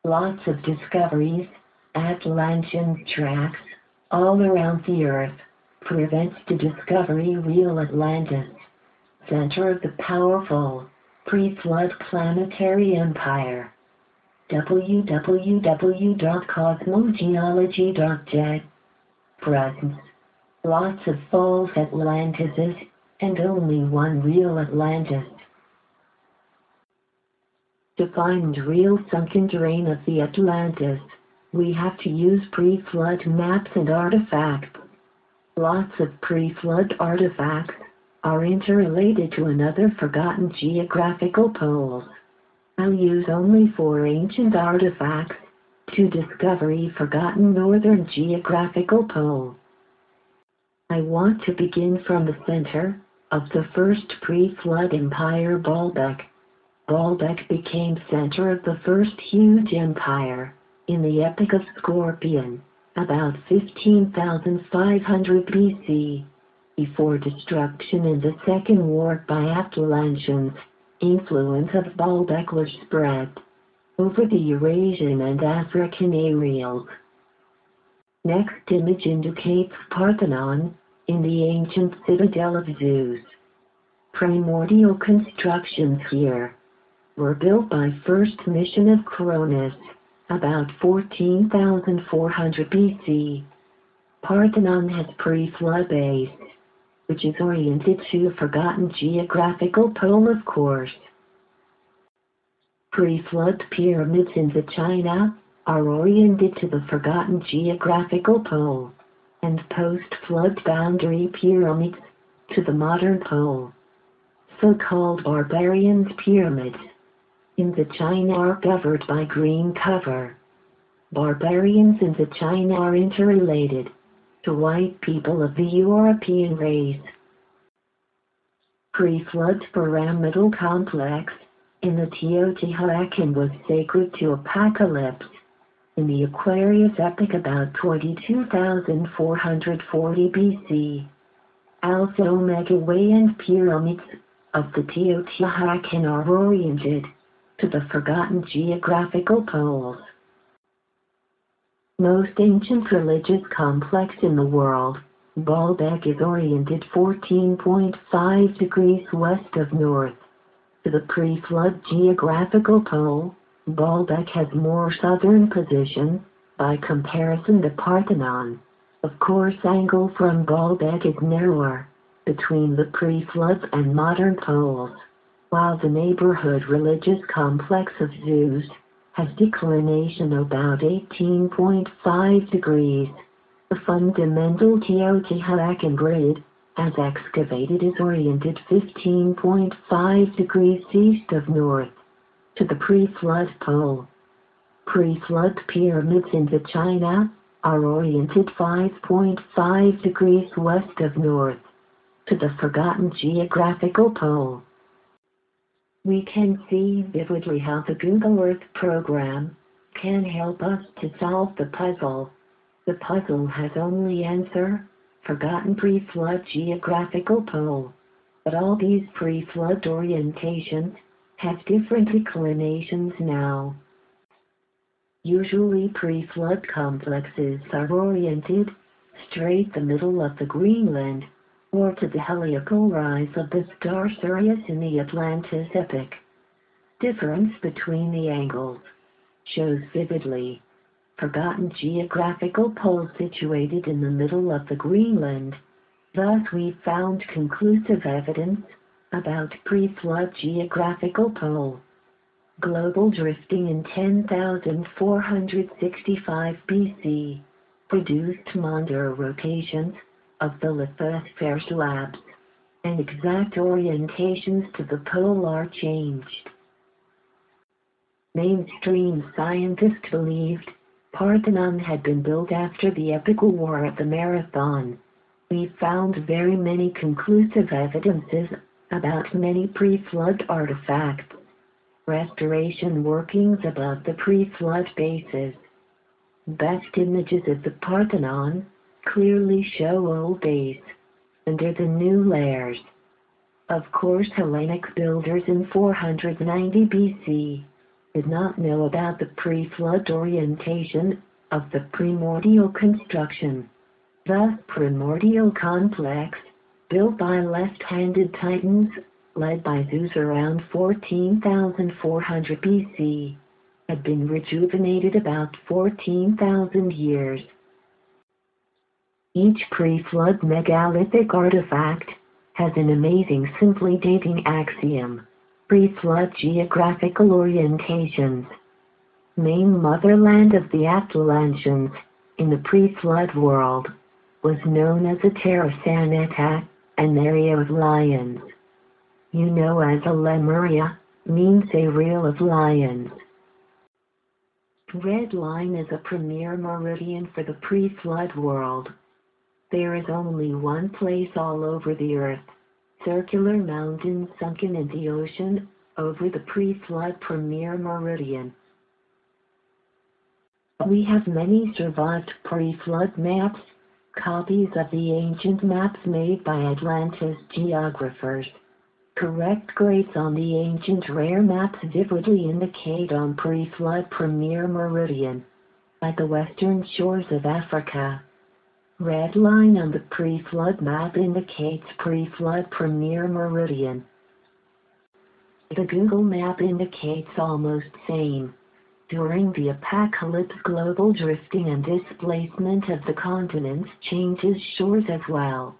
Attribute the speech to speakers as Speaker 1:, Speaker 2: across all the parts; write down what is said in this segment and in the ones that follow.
Speaker 1: Lots of discoveries, Atlantean tracks, all around the Earth, prevents to discovery real Atlantis, center of the powerful, pre-flood planetary empire. www.cosmogeology.jet. Presence. Lots of false Atlantises, and only one real Atlantis. To find real sunken terrain of the Atlantis, we have to use pre-flood maps and artifacts. Lots of pre-flood artifacts are interrelated to another forgotten geographical poles. I'll use only 4 ancient artifacts to discover a forgotten northern geographical pole. I want to begin from the center of the first pre-flood empire, Baalbek. Baalbek became center of the first huge empire in the Epoch of Scorpion, about 15,500 BC, before destruction in the Second War by Atlantians. Influence of Baalbek was spread over the Eurasian and African areas. Next image indicates Parthenon in the ancient citadel of Zeus. Primordial constructions here were built by first mission of Cronus, about 14,400 BC. Parthenon has pre-flood base, which is oriented to a forgotten geographical pole, of course. Pre-flood pyramids in the China are oriented to the forgotten geographical pole, and post-flood boundary pyramids to the modern pole. So-called barbarians' pyramids in the China are covered by green cover. Barbarians in the China are interrelated to white people of the European race. Pre-flood pyramidal complex in the Teotihuacan was sacred to Apocalypse in the Aquarius epoch about 22,440 BC. Alpha Omega Way and pyramids of the Teotihuacan are oriented to the forgotten geographical poles. Most ancient religious complex in the world, Baalbek is oriented 14.5 degrees west of north to the pre-flood geographical pole. Baalbek has more southern position by comparison to Parthenon. Of course, angle from Baalbek is narrower between the pre-flood and modern poles, while the neighborhood religious complex of Zeus has declination about 18.5 degrees. The fundamental Teotihuacan grid, as excavated, is oriented 15.5 degrees east of north to the pre-flood pole. Pre-flood pyramids in the China are oriented 5.5 degrees west of north to the forgotten geographical pole. We can see vividly how the Google Earth program can help us to solve the puzzle. The puzzle has only answer, forgotten pre-flood geographical pole. But all these pre-flood orientations have different inclinations now. Usually pre-flood complexes are oriented straight the middle of the Greenland, or to the heliacal rise of the star Sirius in the Atlantis epoch. Difference between the angles shows vividly forgotten geographical pole situated in the middle of the Greenland. Thus we found conclusive evidence about pre-flood geographical pole. Global drifting in 10,465 BC produced Mondar rotations of the lithosphere slabs, and exact orientations to the pole are changed. Mainstream scientists believed Parthenon had been built after the epical war at the Marathon. We found very many conclusive evidences about many pre-flood artifacts. Restoration workings above the pre-flood bases. Best images of the Parthenon clearly show old base under the new layers. Of course, Hellenic builders in 490 BC did not know about the pre-flood orientation of the primordial construction. The primordial complex, built by left-handed titans, led by Zeus around 14,400 BC, had been rejuvenated about 14,000 years. Each pre-flood megalithic artifact has an amazing simply dating axiom. Pre-flood geographical orientations. Main motherland of the Atlantians, in the pre-flood world, was known as a terra sanita, an area of lions. You know as a Lemuria, means a reel of lions. Red line is a premier meridian for the pre-flood world. There is only one place all over the earth, circular mountains sunken in the ocean, over the pre-flood premier meridian. We have many survived pre-flood maps, copies of the ancient maps made by Atlantis geographers. Correct grades on the ancient rare maps vividly indicate on pre-flood premier meridian, by the western shores of Africa. Red line on the pre-flood map indicates pre-flood premier meridian. The Google map indicates almost same. During the apocalypse, global drifting and displacement of the continents changes shores as well.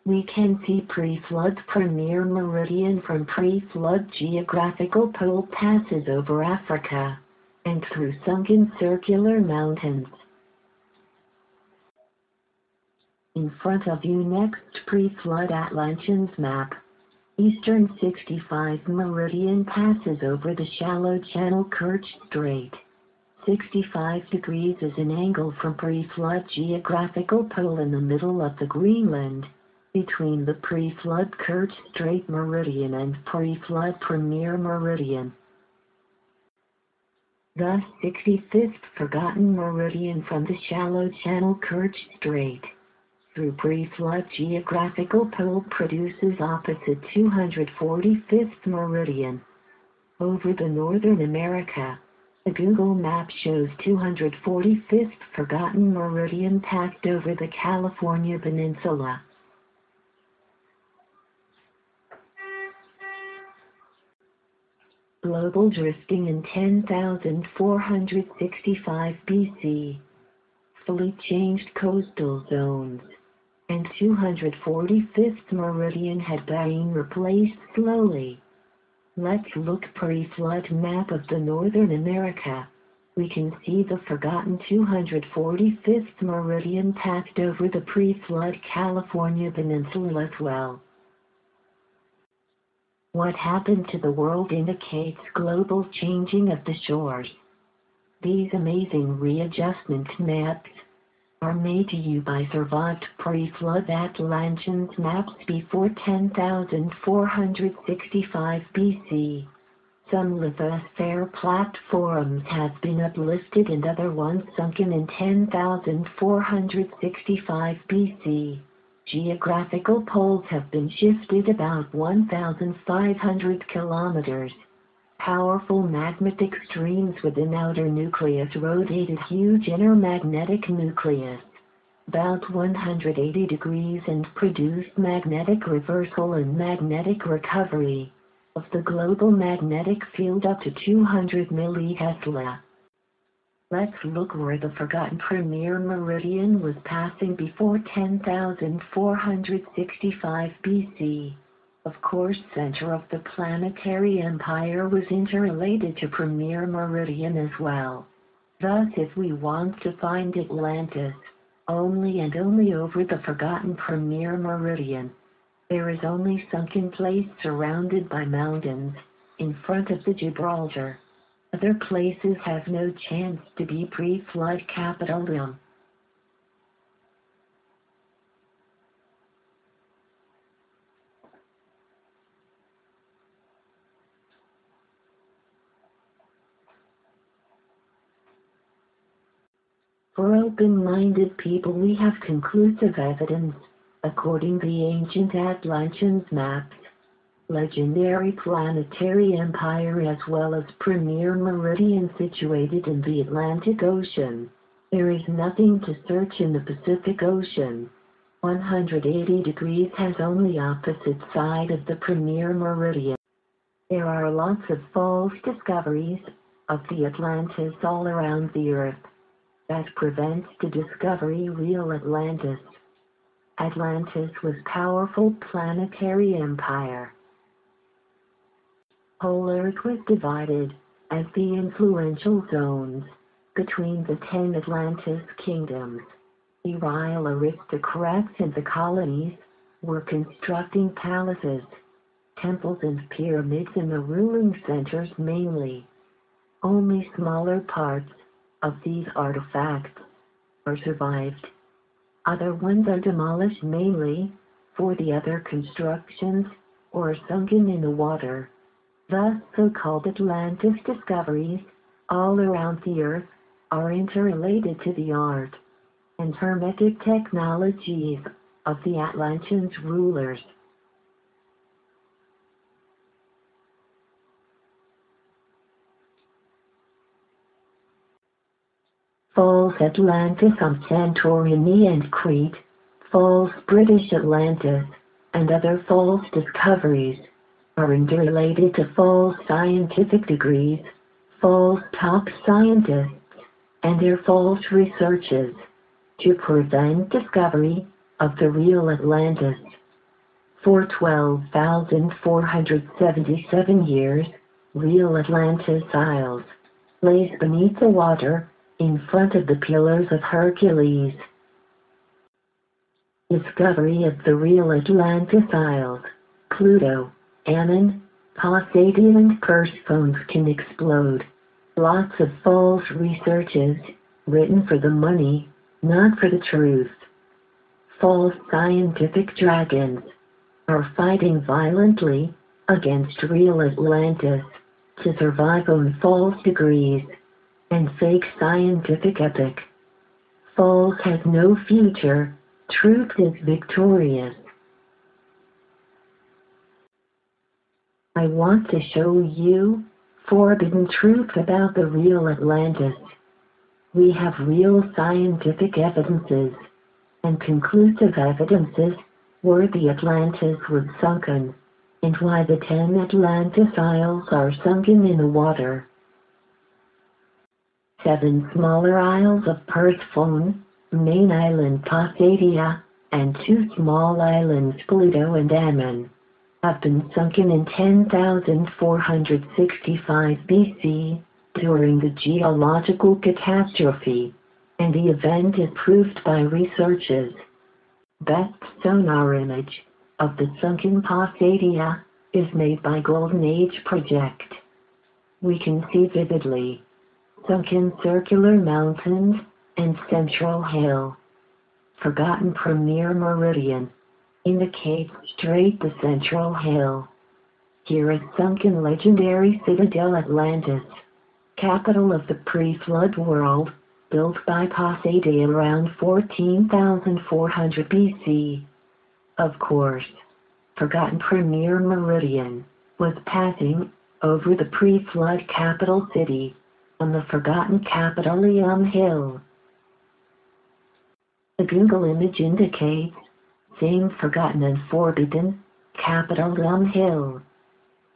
Speaker 1: We can see pre-flood premier meridian from pre-flood geographical pole passes over Africa and through sunken circular mountains. In front of you next pre-flood Atlantians map. Eastern 65 meridian passes over the shallow channel Kerch Strait. 65 degrees is an angle from pre-flood geographical pole in the middle of the Greenland, between the pre-flood Kerch Strait meridian and pre-flood premier meridian. The 65th forgotten meridian from the shallow channel Kerch Strait through pre-flood geographical pole produces opposite 245th meridian. Over the northern America, the Google map shows 245th forgotten meridian packed over the California peninsula. Global drifting in 10,465 BC. Fully changed coastal zones. And 245th meridian had been replaced slowly. Let's look pre-flood map of the northern America. We can see the forgotten 245th meridian packed over the pre-flood California peninsula as well. What happened to the world indicates global changing of the shores. These amazing readjustment maps are made to you by survived pre-flood Atlantians maps before 10,465 BC. Some lithosphere platforms have been uplifted and other ones sunken in 10,465 BC. Geographical poles have been shifted about 1,500 kilometers. Powerful magmatic streams within outer nucleus rotated huge inner magnetic nucleus, about 180 degrees, and produced magnetic reversal and magnetic recovery of the global magnetic field up to 200 millitesla. Let's look where the forgotten premier meridian was passing before 10,465 BC. Of course, center of the planetary empire was interrelated to premier meridian as well. Thus, if we want to find Atlantis, only and only over the forgotten premier meridian. There is only sunken place surrounded by mountains, in front of the Gibraltar. Other places have no chance to be pre-flood capitalism. For open-minded people, we have conclusive evidence, according to the ancient Atlantians maps. legendary planetary empire as well as premier meridian situated in the Atlantic Ocean. There is nothing to search in the Pacific Ocean. 180 degrees has only opposite side of the premier meridian. There are lots of false discoveries of the Atlantis all around the Earth. That prevents the discovery real Atlantis. Atlantis was powerful planetary empire. Whole Earth was divided as the influential zones between the 10 Atlantis kingdoms. The royal aristocrats in the colonies were constructing palaces, temples and pyramids in the ruling centers mainly. Only smaller parts of these artifacts are survived. Other ones are demolished mainly for the other constructions or sunken in the water. Thus, so-called Atlantis discoveries all around the Earth are interrelated to the art and hermetic technologies of the Atlanteans rulers. False Atlantis on Santorini and Crete, false British Atlantis, and other false discoveries are interrelated to false scientific degrees, false top scientists, and their false researches to prevent discovery of the real Atlantis. For 12,477 years, real Atlantis Isles lays beneath the water in front of the Pillars of Hercules. Discovery of the real Atlantis Isles, Pluto, Ammon, Poseidon and Persephone can explode. Lots of false researches, written for the money, not for the truth. False scientific dragons are fighting violently against real Atlantis to survive on false degrees and fake scientific epoch. False has no future, truth is victorious. I want to show you forbidden truth about the real Atlantis. We have real scientific evidences and conclusive evidences where the Atlantis was sunken and why the 10 Atlantis Isles are sunken in the water. 7 smaller isles of Persephone, main island Poseidon, and 2 small islands Pluto and Ammon have been sunken in 10,465 BC during the geological catastrophe, and the event is proved by researchers. Best sonar image of the sunken Poseidon is made by Golden Age Project. We can see vividly sunken circular mountains and central hill. Forgotten premier meridian indicates straight the central hill. Here is sunken legendary citadel Atlantis, capital of the pre-flood world, built by Poseidon around 14,400 BC. Of course, forgotten premier meridian was passing over the pre-flood capital city on the forgotten Capitolium Hill. The Google image indicates same forgotten and forbidden Capitolium Hill.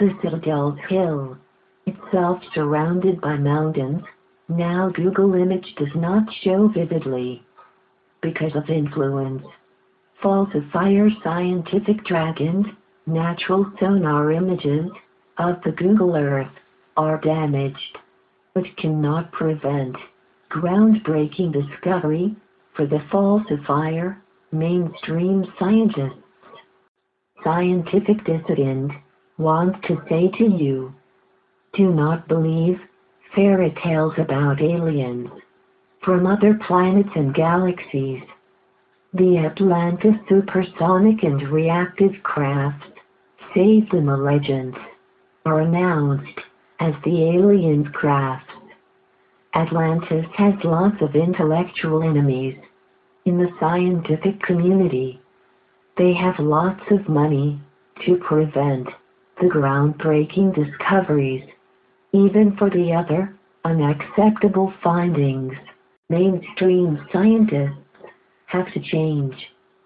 Speaker 1: The Citadel's Hill, itself surrounded by mountains, now Google image does not show vividly because of influence. Falsifier scientific dragons, natural sonar images of the Google Earth are damaged, but cannot prevent groundbreaking discovery for the falsifier mainstream scientists. Scientific dissident want to say to you, do not believe fairy tales about aliens from other planets and galaxies. The Atlantis supersonic and reactive crafts, saved in the legends, are announced as the aliens crafts. Atlantis has lots of intellectual enemies in the scientific community. They have lots of money to prevent the groundbreaking discoveries. Even for the other, unacceptable findings, mainstream scientists have to change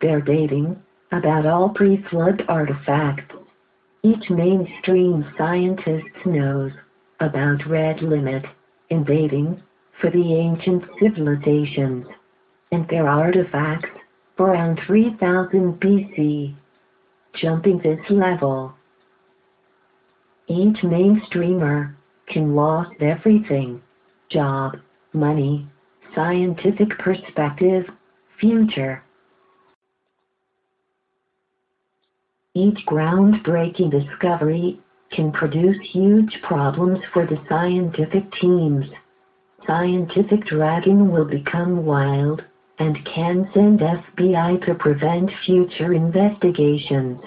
Speaker 1: their dating about all pre-flood artifacts. Each mainstream scientist knows about red limit in dating for the ancient civilizations and their artifacts around 3000 BC. Jumping this level, each mainstreamer can lost everything: job, money, scientific perspective, future. Each groundbreaking discovery can produce huge problems for the scientific teams. Scientific dragging will become wild and can send FBI to prevent future investigations.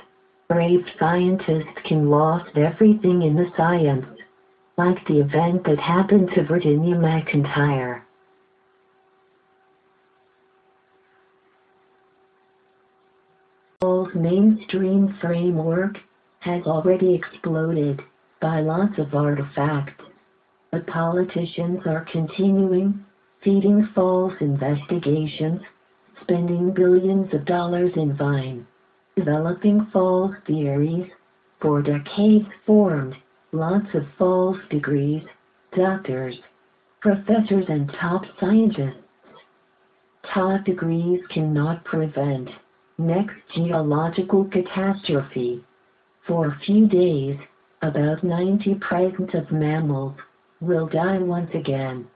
Speaker 1: Brave scientists can lost everything in the science, like the event that happened to Virginia McIntyre. Paul's mainstream framework has already exploded by lots of artifacts, but politicians are continuing, feeding false investigations, spending billions of dollars in Vine, developing false theories, for decades formed lots of false degrees, doctors, professors and top scientists. Top degrees cannot prevent next geological catastrophe. For a few days, about 90% of mammals will die once again.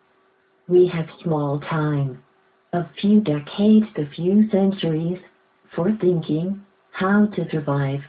Speaker 1: We have small time, a few decades to few centuries, for thinking how to survive.